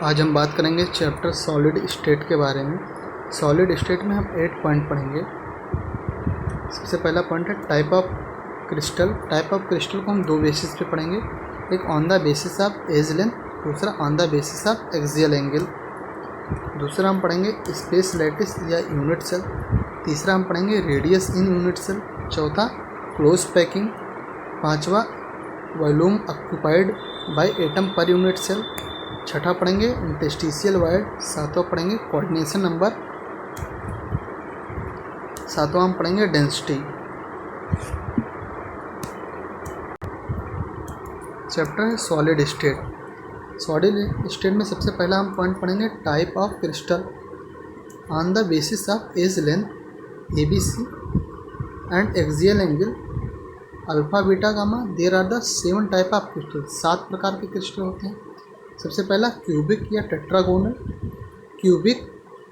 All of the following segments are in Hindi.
आज हम बात करेंगे चैप्टर सॉलिड स्टेट के बारे में। सॉलिड स्टेट में हम 8 पॉइंट पढ़ेंगे। सबसे पहला पॉइंट है type of crystal. Type of crystal को हम दो बेसिस पे पढ़ेंगे, एक on the basis of edge length, दूसरा on the basis of axial angle. दूसरा हम पढ़ेंगे स्पेस लैटिस या यूनिट सेल। तीसरा हम पढ़ेंगे रेडियस इन यूनिट सेल। चौथा क्लोज पैकिंग। पांचवा volume occupied by atom per unit cell. छठा पढ़ेंगे इंटरस्टिशियल वायड। सातवां पढ़ेंगे कोऑर्डिनेशन नंबर। सातवां हम पढ़ेंगे डेंसिटी। चैप्टर है सॉलिड स्टेट। सॉलिड स्टेट में सबसे पहला हम पॉइंट पढ़ेंगे type of crystal on the basis of edge length ABC and axial angle alpha beta gamma. There are the 7 type of crystal. 7 प्रकार के क्रिस्टल होते हैं। सबसे पहला क्यूबिक या टेट्रागोनल। क्यूबिक,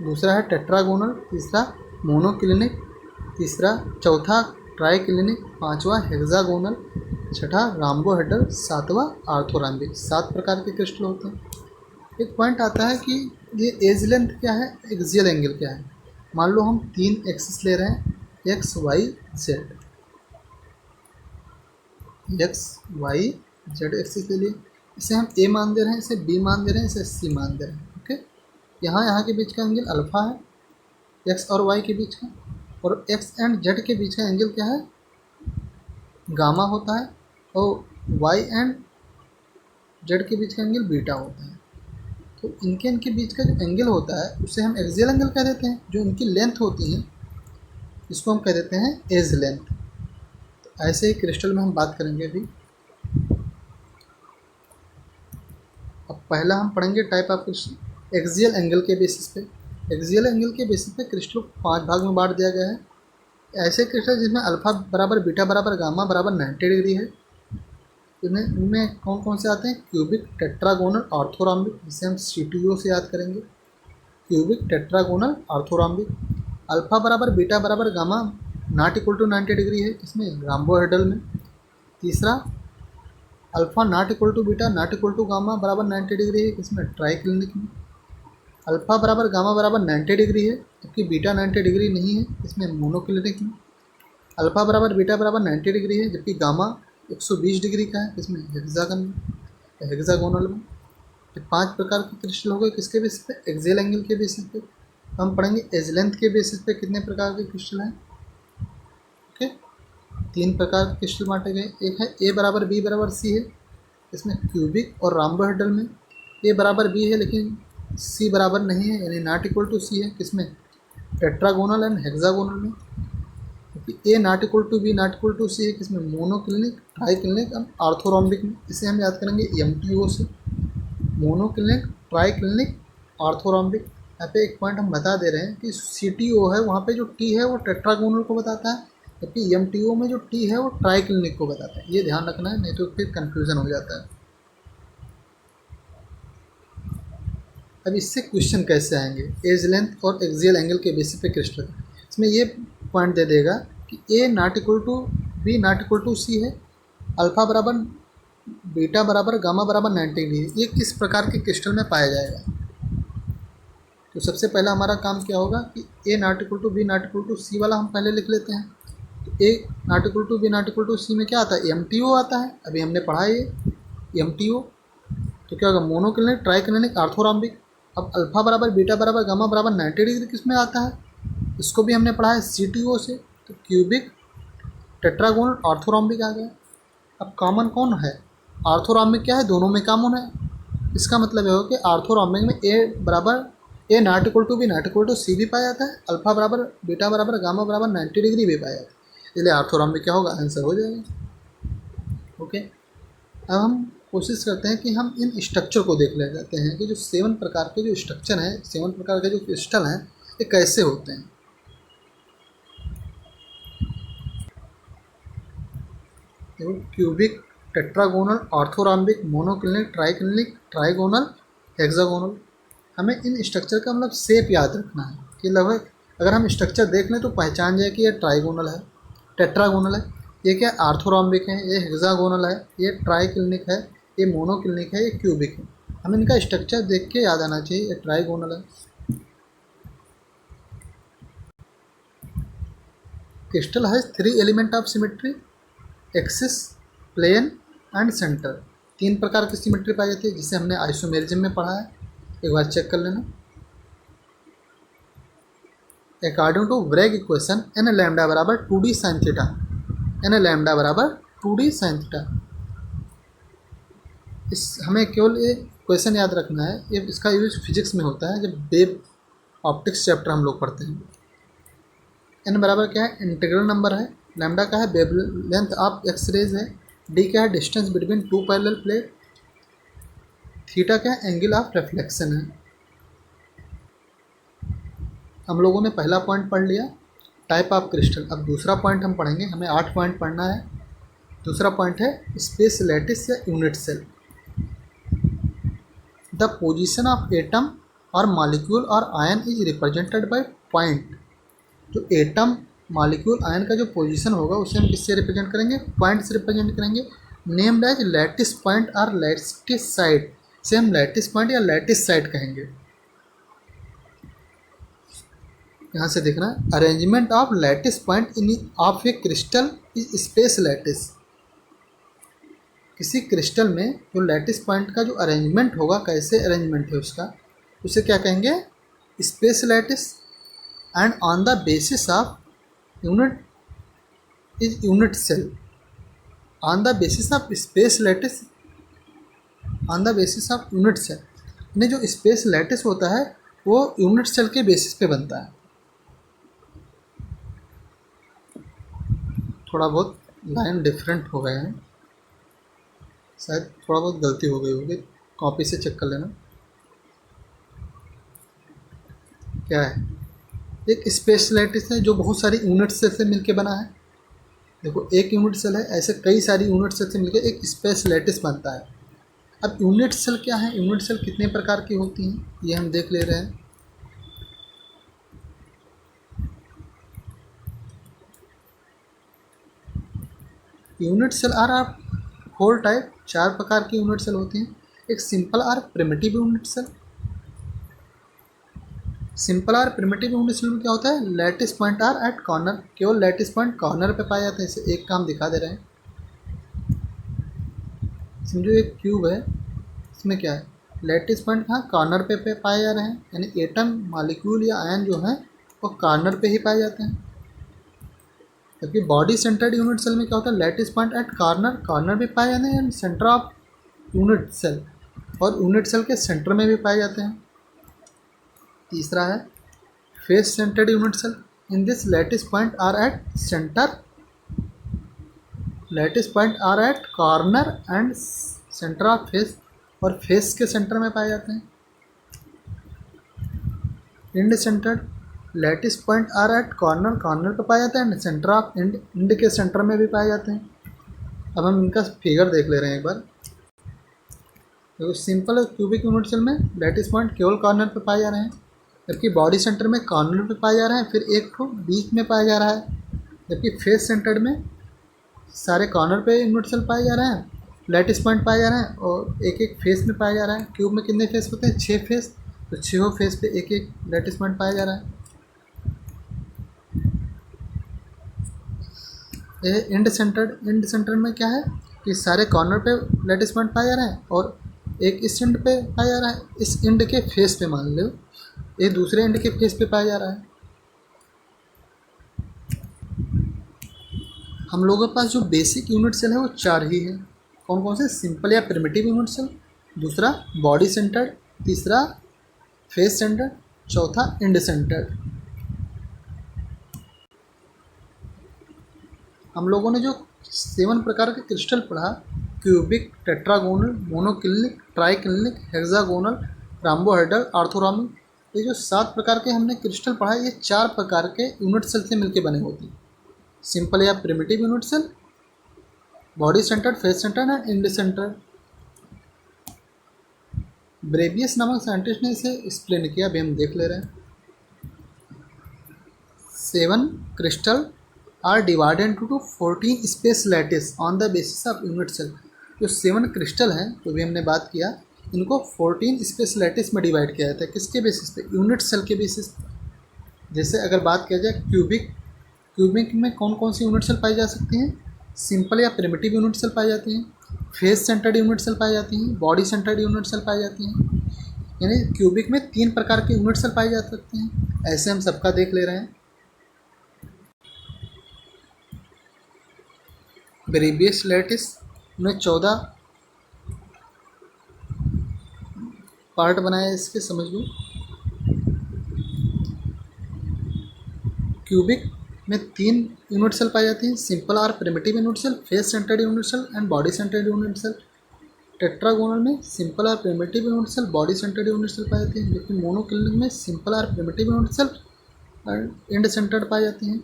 दूसरा है टेट्रागोनल, तीसरा मोनोक्लिनिक, चौथा ट्राइक्लिनिक, पांचवा हेक्सागोनल, छठा राम्बोहेड्रल, सातवां आर्थोरैम्बिक। 7 प्रकार के क्रिस्टल होते हैं। एक पॉइंट आता है कि ये एज लेंथ क्या है, एक्सियल एंगल क्या है। मान लो हम 3 एक्सिस ले रहे हैं, X Y Z. X Y Z axis ले लिए, इसे हम ए मान दे रहे हैं, इसे बी मान दे रहे हैं, इसे सी मान दे रहे हैं। ओके, यहाँ के बीच का एंगल अल्फ़ा है, एक्स और वाई के बीच का, और एक्स एंड जेड के बीच का एंगल क्या है, गामा होता है, और वाई एंड जेड के बीच का एंगल बीटा होता है। तो इनके बीच का जो एंगल होता है उसे हम एक्सियल एंगल कह देते हैं। जो इनकी लेंथ होती है इसको हम कह देते हैं एज लेंथ। तो ऐसे ही क्रिस्टल में हम बात करेंगे अभी। अब पहला हम पढ़ेंगे type of crystal axial angle के बेसिस पे। एक्सियल एंगल के बेसिस पे क्रिस्टल को 5 भाग में बांट दिया गया है। ऐसे क्रिस्टल जिसमें अल्फा बराबर बीटा बराबर गामा बराबर 90 डिग्री है, इनमें कौन कौन से आते हैं, क्यूबिक, टेट्रागोनल, ऑर्थोरॉम्बिक, जिसे हम CTO से याद करेंगे। Cubic, tetragonal, orthorhombic. अल्फा बराबर बीटा बराबर gamma not equal to 90 degree है, इसमें राम्बोहेड्रल में। तीसरा alpha not equal to beta not equal to gamma बराबर 90 डिग्री है, इसमें ट्राइक्लिनिक में। अल्फ़ा बराबर गामा बराबर 90 डिग्री है जबकि बीटा 90 डिग्री नहीं है, इसमें मोनोक्लिनिक में। अल्फ़ा बराबर बीटा बराबर 90 डिग्री है जबकि गामा 120 डिग्री का है, इसमें हेक्सागोनल में। तो 5 प्रकार के क्रिस्टल हो गए किसके बेसिस पे, एक्सियल एंगल के बेसिस पे। हम पढ़ेंगे एज लेंथ के बेसिस पे कितने प्रकार के क्रिस्टल हैं। ओके, 3 प्रकार के क्रिस्टल बांटे गए। एक है ए बराबर बी बराबर सी है, इसमें क्यूबिक और राम्बोहेड्रल में। ए बराबर बी है लेकिन सी बराबर नहीं है, यानी नॉट इक्वल टू सी है, किसमें, टेट्रागोनल एंड हेक्सागोनल में। क्योंकि A not equal to B not equal to C है, किसमें, मोनोक्लिनिक, ट्राइक्लिनिक एंड आर्थोरॉम्बिक में। इसे हम याद करेंगे MTO से, मोनोक्लिनिक, ट्राइक्लिनिक, आर्थोरॉम्बिक। यहाँ पे एक पॉइंट हम बता दे रहे हैं कि CTO है, वहाँ पे जो T है वो टेट्रागोनल को बताता है, जबकि MTO में जो T है वो ट्राइक्लिनिक को बताता है। ये ध्यान रखना है, नहीं तो फिर कन्फ्यूज़न हो जाता है। अब इससे क्वेश्चन कैसे आएंगे, एज लेंथ और एक्सियल एंगल के बेसिस पे क्रिस्टल। इसमें ये पॉइंट दे देगा कि A not equal to B not equal to C है, अल्फ़ा बराबर बीटा बराबर गामा बराबर 90 डिग्री। ये किस प्रकार के क्रिस्टल में पाया जाएगा। तो सबसे पहला हमारा काम क्या होगा कि A not equal to B not equal to C वाला हम पहले लिख लेते हैं। तो A not equal to B not equal to C में क्या आता है, MTO आता है। अभी हमने पढ़ा है ये MTO। तो क्या होगा, मोनोक्लिनिक, ट्राइक्लिनिक, आर्थोरॉम्बिक। अब अल्फ़ा बराबर बीटा बराबर गामा बराबर 90 डिग्री किस में आता है, इसको भी हमने पढ़ा है CTO से। तो क्यूबिक, टेट्रागोनल, ऑर्थोरॉम्बिक आ गया। अब कॉमन कौन है, आर्थोरॉम्बिक क्या है, दोनों में कॉमन है। इसका मतलब ये हो कि आर्थोरॉम्बिक में A not equal to B not equal to C भी पाया जाता है, अल्फ़ा बराबर बीटा बराबर गामा बराबर 90 डिग्री भी पाया जाता है, इसलिए आर्थोरॉम्बिक क्या होगा, आंसर हो जाएगा। ओके, अब हम कोशिश करते हैं कि हम इन स्ट्रक्चर को देख ले जाते हैं कि जो 7 प्रकार के जो स्ट्रक्चर हैं, 7 प्रकार के जो क्रिस्टल हैं, ये कैसे होते हैं। देखो, cubic, tetragonal, orthorhombic, monoclinic, triclinic, trigonal, hexagonal. हमें इन स्ट्रक्चर का मतलब शेप याद रखना है कि लगभग अगर हम स्ट्रक्चर देख लें तो पहचान जाए कि ये ट्राइगोनल है, टेट्रागोनल है, ये क्या आर्थोरॉम्बिक है, ये हेक्सागोनल है, ये ट्राइक्लिनिक है, ये मोनोक्लिनिक है, ये क्यूबिक है। हमें इनका स्ट्रक्चर देख के याद आना चाहिए। ये ट्राइगोनल है। Crystal has 3 element of symmetry, axis, plane and centre. 3 प्रकार की सिमेट्री पाई जाती है जिसे हमने आइसोमेरिज्म में पढ़ा है, एक बार चेक कर लेना। According to Bragg equation n lambda बराबर 2d sin theta, N lambda बराबर 2d sin थीटा। इस हमें केवल ये क्वेश्चन याद रखना है, ये इसका यूज फिजिक्स में होता है जब वेव ऑप्टिक्स चैप्टर हम लोग पढ़ते हैं। एन बराबर क्या है, इंटीग्रल नंबर है, लैम्डा का है wavelength of X rays है, डी क्या है distance between 2 parallel plate, theta क्या है एंगल ऑफ रिफ्लेक्शन है। हम लोगों ने पहला पॉइंट पढ़ लिया टाइप ऑफ क्रिस्टल। अब दूसरा पॉइंट हम पढ़ेंगे, हमें 8 पॉइंट पढ़ना है। दूसरा पॉइंट है स्पेस लैटिस या unit cell. The position of atom और मॉलिक्यूल और ion is represented by point. जो एटम मॉलिक्यूल आयन का जो पोजीशन होगा उसे हम किससे रिप्रेजेंट करेंगे, पॉइंट से रिप्रेजेंट करेंगे। नेम्ड एज लैटिस पॉइंट और लैटिस साइड, से हम लैटिस पॉइंट या लैटिस साइड कहेंगे। यहाँ से देखना, arrangement of lattice point in of A crystal is space lattice. किसी क्रिस्टल में जो लैटिस पॉइंट का जो अरेंजमेंट होगा, कैसे अरेंजमेंट है उसका, उसे क्या कहेंगे, space lattice. And on the basis of unit is unit cell. On the basis of space lattice, on the basis of unit cell, यानी जो स्पेस लैटिस होता है वो यूनिट सेल के बेसिस पे बनता है। थोड़ा बहुत लाइन डिफरेंट हो गए हैं, शायद थोड़ा बहुत गलती हो गई होगी, कॉपी से चेक कर लेना। क्या है, एक स्पेस लैटिस है जो बहुत सारी यूनिट सेल से मिलके बना है। देखो एक यूनिट सेल है, ऐसे कई सारी यूनिट सेल से मिलके एक स्पेस लैटिस बनता है। अब यूनिट सेल क्या है, यूनिट सेल कितने प्रकार की होती हैं ये हम देख ले रहे हैं। Unit cell are of 4 type, 4 प्रकार की यूनिट सेल होती हैं। एक सिंपल और प्रिमिटिव यूनिट सेल। सिंपल और प्रिमिटिव यूनिट सेल में क्या होता है, lattice point are at corner, केवल लैटिस पॉइंट कॉर्नर पे पाए जाते हैं। इसे एक काम दिखा दे रहे हैं, समझो एक क्यूब है, इसमें क्या है, लैटिस पॉइंट कहाँ कॉर्नर पे पाए जा रहे हैं, यानी एटम मॉलिक्यूल या आयन जो है वो कॉर्नर पे ही पाए जाते हैं। जबकि बॉडी सेंटर्ड यूनिट सेल में क्या होता है, lattice point at corner, corner भी पाए जाते हैं, सेंटर ऑफ यूनिट सेल, और यूनिट सेल के सेंटर में भी पाए जाते हैं। तीसरा है face centred unit cell. In this lattice point are at centre, lattice point are at corner and centre of face, और फेस के सेंटर में पाए जाते हैं। End centred, lattice point are at corner, corner पे पाए जाते हैं, and centre of end, end के सेंटर में भी पाए जाते हैं। अब हम इनका फिगर देख ले रहे हैं एक बार। तो सिंपल क्यूबिक यूनिट सेल में लैटिस पॉइंट केवल कॉर्नर पे पाए जा रहे हैं, जबकि बॉडी सेंटर में कॉर्नर पे पाए जा रहे हैं, फिर एक को बीच में पाया जा रहा है। जबकि फेस सेंटर्ड में सारे कॉर्नर पे यूनिट सेल पाए जा रहे हैं, लैटिस पॉइंट पाए जा रहे हैं, और एक एक फेस में पाया जा रहा है। क्यूब में कितने फेस होते हैं, 6 फेस, तो 6 फेस पे एक एक लैटिस पॉइंट पाया जा रहा है। ये इंड सेंटर्ड, इंड सेंटर में क्या है कि सारे कॉर्नर पे लैटिस पॉइंट पाए जा रहे हैं, और एक इस इंड पे पाया जा रहा है, इस इंड के फेस पे मान लो, ये दूसरे इंड के फेस पे पाया जा रहा है। हम लोगों के पास जो बेसिक यूनिट सेल है वो 4 ही है। कौन कौन से, सिंपल या प्रिमिटिव यूनिट सेल, दूसरा बॉडी सेंटर्ड, तीसरा फेस सेंटर्ड, चौथा इंड सेंटर्ड। हम लोगों ने जो 7 प्रकार के क्रिस्टल पढ़ा, cubic, tetragonal, monoclinic, triclinic, hexagonal, rhombohedral, orthorhombic, ये जो 7 प्रकार के हमने क्रिस्टल पढ़ा, ये 4 प्रकार के यूनिट सेल से मिलकर बने होते हैं। सिंपल या primitive unit cell, body centred, face centred and end centred. Bravais नामक साइंटिस्ट ने इसे एक्सप्लेन किया, अभी हम देख ले रहे हैं। 7 crystal are divided to 14 space lattice on the basis of unit cell. जो 7 क्रिस्टल हैं, जो भी हमने बात किया, इनको 14 स्पेशलिटीज़ में डिवाइड किया जाता है। किसके बेसिस पे? यूनिट सेल के बेसिस पे। जैसे अगर बात किया जाए क्यूबिक में कौन कौन सी यूनिट सेल पाई जा सकती हैं? सिंपल या प्रिमिटिव यूनिट सेल पाई जाती हैं, फेस सेंटर्ड यूनिट सेल पाई जाती हैं, बॉडी सेंटर्ड यूनिट सेल पाई जाती हैं। यानी क्यूबिक में 3 प्रकार की यूनिट सेल पाई जा सकती हैं। ऐसे हम सबका देख ले रहे हैं। ब्रेवियस लैटिस में 14 पार्ट बनाए, इसके समझ लो। क्यूबिक में 3 यूनिट सेल पाई जाती हैं, सिंपल और primitive unit cell, face centred unit cell and body centred unit cell. Tetragonal में सिंपल और primitive unit cell, body centred unit cell पाई जाती हैं, लेकिन मोनोक्लिनिक में सिंपल और primitive unit cell end centred पाई जाती हैं।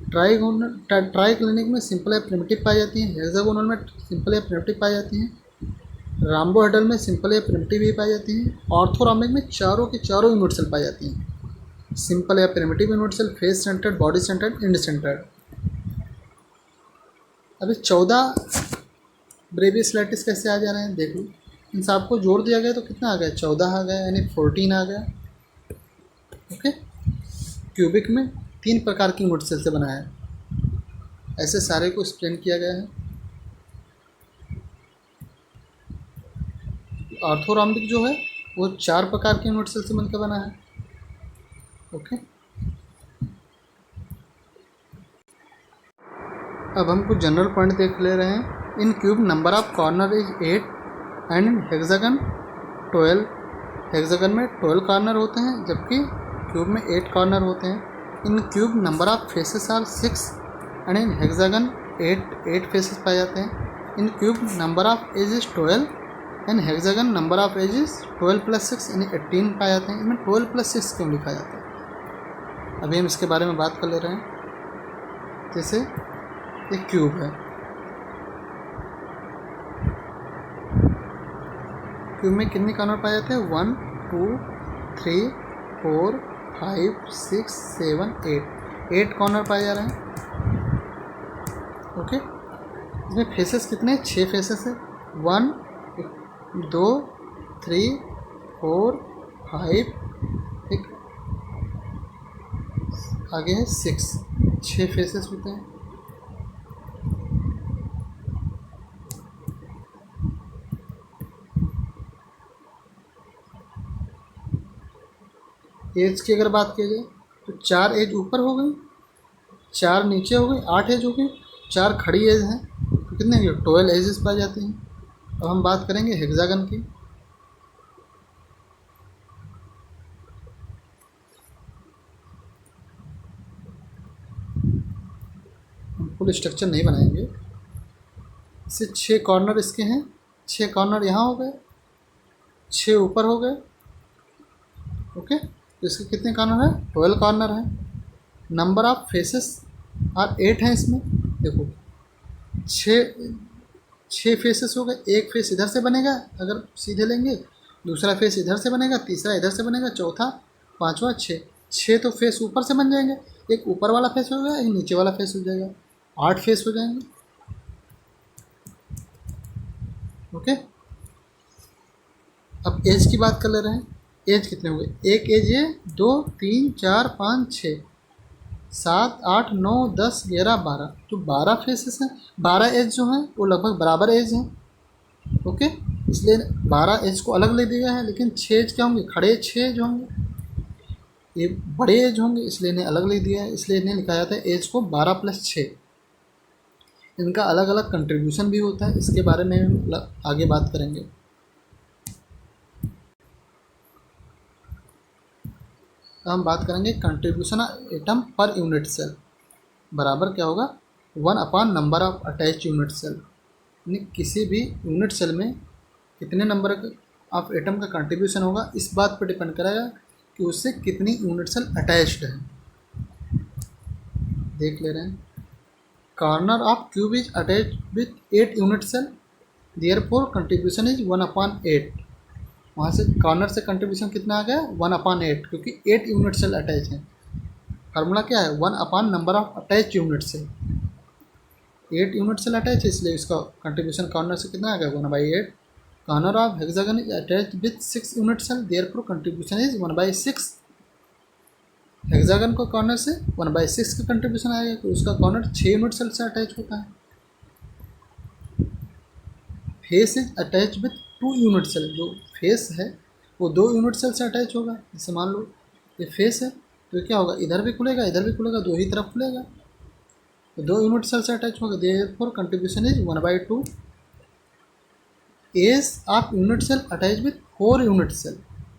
ट्राइक्लिनिक में सिंपल या प्रिमिटिव पाई जाती हैं। हेक्सागोनल में सिंपल या प्रिमिटिव पाई जाती हैं। राम्बोहेड्रल में सिंपल या प्रिमिटिव भी पाई जाती हैं। ऑर्थोरॉम्बिक में चारों की चारों यूनिट सेल पाई जाती हैं, सिंपल या primitive unit cell, face centred, body centred, and centred. अभी 14 ब्रेवियस लैटिस कैसे आ जा रहे हैं देख लो। इन सबको जोड़ दिया गया तो कितना आ गया? 14 आ गया, यानी 14 आ गया। ओके। क्यूबिक में 3 प्रकार की यूनिट सेल से बना है। ऐसे सारे को एक्सप्लेन किया गया है। ऑर्थोरॉम्बिक जो है वो 4 प्रकार के यूनिट सेल से बनकर बना है। ओके। अब हम कुछ जनरल पॉइंट देख ले रहे हैं। In cube number of corner is 8 and in hexagon 12। Hexagon में 12 कॉर्नर होते हैं, जबकि क्यूब में 8 कॉर्नर होते हैं। In cube number of faces are 6 and in hexagon 8 faces पाए जाते हैं। In cube number of edge is 12 and hexagon number of edge is 12 + 6 यानी 18 पाए जाते हैं। इनमें 12 + 6 क्यों लिखा जाता है? अभी हम इसके बारे में बात कर ले रहे हैं। जैसे एक क्यूब है, क्यूब में कितने कॉर्नर पाए जाते हैं? 1 2 3 4 5 6 7 8 कॉर्नर पाए जा रहे हैं। ओके। इसमें फेसेस कितने? 6 फेसेस है। 1 2 3 4 5 एक आगे है 6 फेसेस होते हैं। एज की अगर बात की जाए तो 4 एज ऊपर हो गई, 4 नीचे हो गई, 8 एज हो गई, 4 खड़ी एज हैं तो कितने 12 एजेस पाई जाती हैं। अब हम बात करेंगे हेक्सागन की। हम फुल स्ट्रक्चर नहीं बनाएंगे। इससे 6 कॉर्नर इसके हैं, 6 कॉर्नर यहाँ हो गए, 6 ऊपर हो गए। ओके। तो इसके कितने कॉर्नर है? 12 कॉर्नर है। नंबर ऑफ फेसेस और 8 हैं इसमें। देखो 6 फेसेस हो गए। एक फेस इधर से बनेगा अगर सीधे लेंगे, दूसरा फेस इधर से बनेगा, तीसरा इधर से बनेगा, चौथा, पांचवा, 6 तो फेस ऊपर से बन जाएंगे। एक ऊपर वाला फेस हो गया, एक नीचे वाला फेस हो जाएगा, 8 फेस हो जाएंगे। ओके। अब एज की बात कर ले रहे हैं। एज कितने हो गए? एक एज है, 2 3 4 5 6 7 8 9 10 11 12, तो 12 फेसेस हैं। 12 एज जो हैं वो लगभग बराबर एज हैं। ओके। इसलिए 12 एज को अलग ले दिया है, लेकिन 6 एज क्या होंगे? खड़े 6 एज होंगे, ये बड़े एज होंगे, इसलिए इन्हें अलग ले दिया है। इसलिए इन्हें लिखा जाता है एज को 12 + 6। इनका अलग अलग कंट्रीब्यूशन भी होता है, इसके बारे में हम आगे बात करेंगे। हम बात करेंगे contribution of atom per unit cell बराबर क्या होगा? 1/, number of attach unit cell. यानी किसी भी यूनिट सेल में कितने नंबर ऑफ एटम का कंट्रीब्यूशन होगा, इस बात पर डिपेंड करेगा कि उससे कितनी यूनिट सेल अटैच्ड है। देख ले रहे हैं। Corner of cube is attach with 8 unit cell, therefore contribution is 1/8। वहाँ से कॉर्नर से कंट्रीब्यूशन कितना आ गया? 1/8, क्योंकि 8 यूनिट सेल अटैच हैं। फार्मूला क्या है? 1/, number of attach unit cell. 8 unit cell attach है, इसलिए इसका कंट्रीब्यूशन कॉर्नर से कितना आ गया? 1/8। Corner of hexagon is attached with 6 unit cell, therefore contribution is 1/6। Hexagon को कॉर्नर से 1/6 का कंट्रीब्यूशन आएगा, तो उसका कॉर्नर 6 यूनिट सेल से अटैच होता है। Face is attach with 2 unit cell, जो फेस है वो 2 यूनिट सेल से अटैच होगा। जैसे मान लो ये फेस है, तो क्या होगा, इधर भी खुलेगा इधर भी खुलेगा, दो ही तरफ खुलेगा, तो 2 यूनिट सेल से अटैच होगा। Therefore contribution is 1/2। Edge of unit cell attach with 4 unit cell,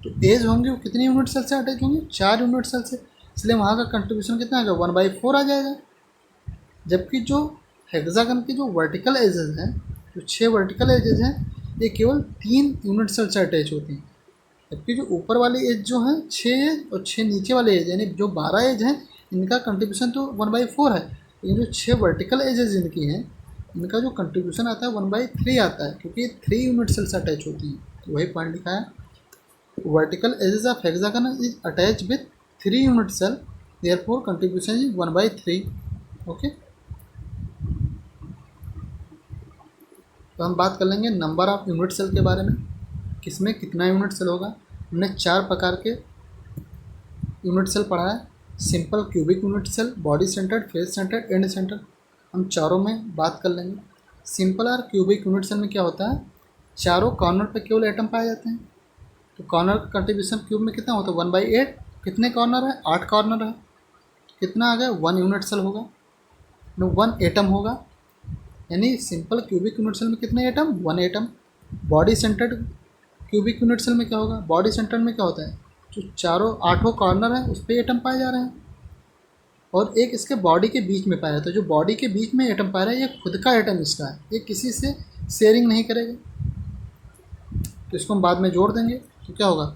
तो एज होंगे वो कितने यूनिट सेल से अटैच होंगे, 4 यूनिट सेल से, इसलिए वहाँ का कंट्रीब्यूशन कितना आएगा, 1/4 आ जाएगा। जबकि जो हेक्सागन की जो वर्टिकल एजेस हैं, जो 6 वर्टिकल एजेस हैं, ये केवल 3 यूनिट सेल से अटैच होती हैं। जबकि जो ऊपर वाले एज जो हैं 6 एज, और 6 नीचे वाले एज यानी जो 12 एज हैं, इनका कंट्रीब्यूशन तो 1/4 है, लेकिन जो 6 वर्टिकल एजेस इनकी हैं, इनका जो कंट्रीब्यूशन आता है 1/3 आता है, क्योंकि 3 यूनिट सेल से अटैच होती हैं। तो वही पॉइंट लिखा है, vertical edges of hexagon is attach with 3 unit cell, therefore contribution is 1/3। Okay, तो हम बात कर लेंगे नंबर ऑफ यूनिट सेल के बारे में, किसमें कितना यूनिट सेल होगा। हमने 4 प्रकार के यूनिट सेल पढ़ा है, simple, cubic unit cell, body centred, face centred, and centred. हम चारों में बात कर लेंगे। सिंपल और क्यूबिक यूनिट सेल में क्या होता है, चारों कॉर्नर पे केवल एटम पाए जाते हैं। तो कॉर्नर का कंट्रीब्यूशन क्यूब में कितना होता है, 1/8। कितने कॉर्नर है, 8 कॉर्नर है, कितना आ गया, 1 यूनिट सेल होगा, 1 एटम होगा। यानी सिंपल क्यूबिक यूनिट सेल में कितने atom, 1 atom. Body centred cubic unit cell में क्या होगा, बॉडी सेंटर्ड में क्या होता है, जो चारों 8 कॉर्नर हैं उस पर एटम पाए जा रहे हैं, और एक इसके बॉडी के बीच में पाया जाता है। जो बॉडी के बीच में एटम पाया रहा है, ये खुद का एटम इसका है, ये किसी से शेयरिंग नहीं करेगा। तो इसको हम बाद में जोड़ देंगे, तो क्या होगा,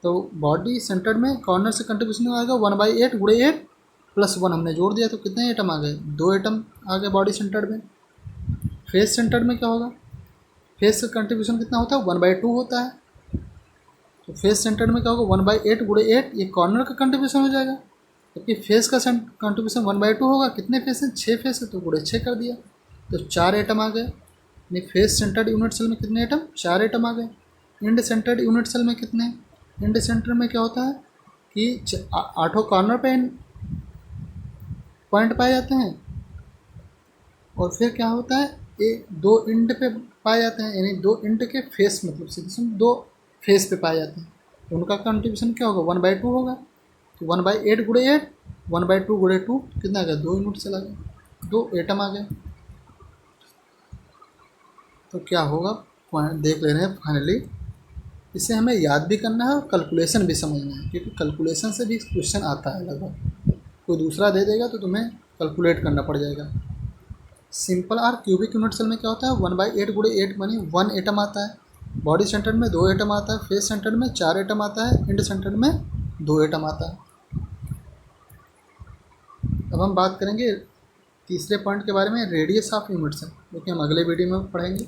तो बॉडी सेंटर्ड में कॉर्नर से कंट्रीब्यूशन आएगा 1/8 गुणे 8 + 1 हमने जोड़ दिया, तो कितने एटम आ गए, 2 एटम आ गए बॉडी सेंटर्ड में। फेस सेंटर्ड में क्या होगा, फेस का कंट्रीब्यूशन कितना होता है, 1/2 होता है। तो फेस सेंटर्ड में क्या होगा, 1/8 गुणे 8, ये कॉर्नर का कंट्रीब्यूशन हो जाएगा। जबकि फेस का कंट्रीब्यूशन 1/2 होगा, कितने फेस हैं, 6 फेस है, तो गुणे 6 कर दिया, तो 4 एटम आ गए। यानी फेस सेंटर्ड यूनिट सेल में कितने एटम, 4 एटम आ गए। इंड सेंटर्ड यूनिट सेल में कितने, इंड सेंटर में क्या होता है कि 8 कॉर्नर पे पॉइंट पाए जाते हैं, और फिर क्या होता है, एक 2 इंड पे पाए जाते हैं, यानी 2 इंड के फेस, मतलब सीधे 2 फेस पे पाए जाते हैं। तो उनका कंट्रीब्यूशन क्या होगा, 1/2 होगा। तो 1/8 गुणे 8, 1/2 गुणे 2 कितना आ गया, 2 यूनिट सेल आ गए, 2 एटम आ गए। तो क्या होगा, देख ले रहे हैं फाइनली। इसे हमें याद भी करना है और कैलकुलेशन भी समझना है, क्योंकि कैलकुलेशन से भी क्वेश्चन आता है लगभग। कोई दूसरा दे देगा तो तुम्हें कैलकुलेट करना पड़ जाएगा। सिंपल और क्यूबिक यूनिट सेल में क्या होता है, 1/8 गुणे 8 मानी 1 एटम आता है। बॉडी सेंटर में 2 एटम आता है, फेस सेंटर में 4 एटम आता है, इंड सेंटर में 2 एटम आता है। अब हम बात करेंगे तीसरे पॉइंट के बारे में, रेडियस ऑफ यूनिट सेल, जो कि हम अगले वीडियो में पढ़ेंगे।